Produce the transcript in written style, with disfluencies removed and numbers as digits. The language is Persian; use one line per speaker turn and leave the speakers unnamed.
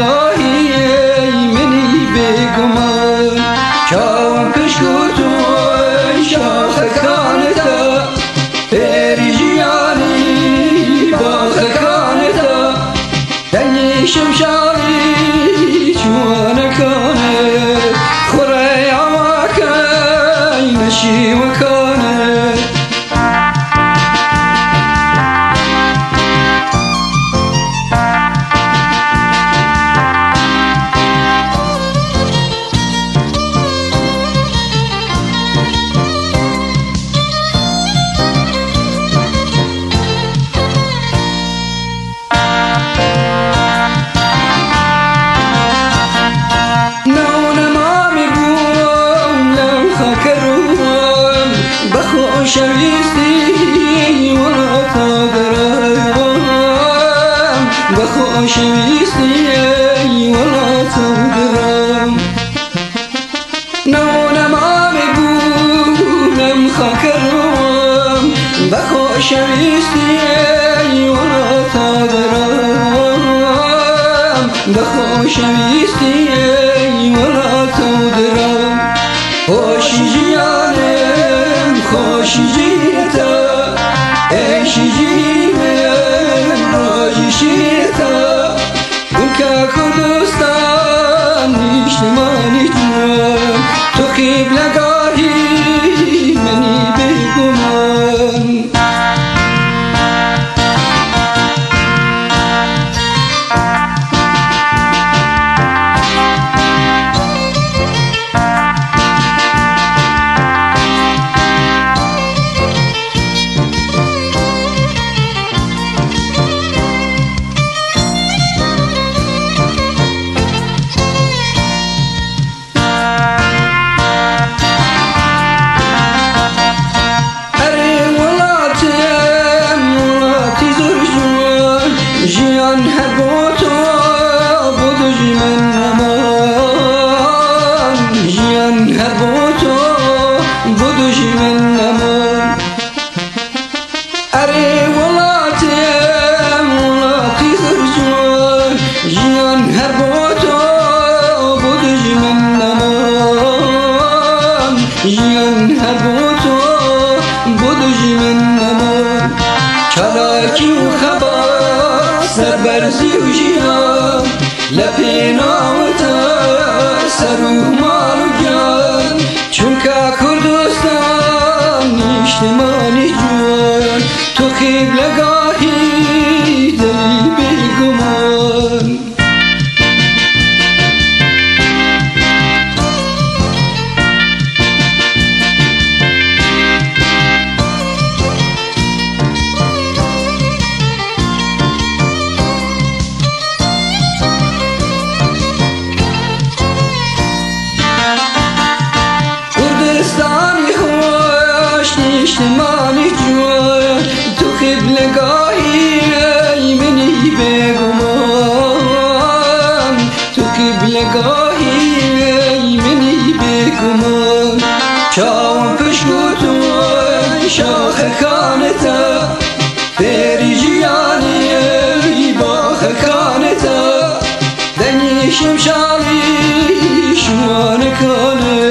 لگاهی منی بگمان چاوم کشکوتو شاخکانتا پری جیانی باخکانتا دنی شمشاری جوانکانه خوری عواکای مشی وکانه شویستی ولا تقدرم بخو شویستی ولا تقدرم نونما میگویم خاکرم بخو شویستی ولا تقدرم بخو شویستی ولا تقدرم خوشی جیانم خوشی جیتا ایشی جیمم راجی شیتا گنکا کردستان نیشتمانی جوان تو خیب لگاهی منی بگمان جیان هر با تو بود من نمان جیان هر با تو بود من نمان اره ولاتی زرجوان جیان هر با تو بود من نمان جیان هر با تو بود من نمان چالاکی و خبر سربرزی و جیان لپینا و تا سر و مال و جان چونکا کردستان نیشتمانی جوان تو خیب لگاهی دلی بگمان کردستانی خوش نیشتمانی جوان تو خیب لگاهی منی بگمان تو خیب لگاهی منی بگمان چاوم پشکوتون شاخکانتا پری جیانی باخکانتا دنی شمشاری شوانکانه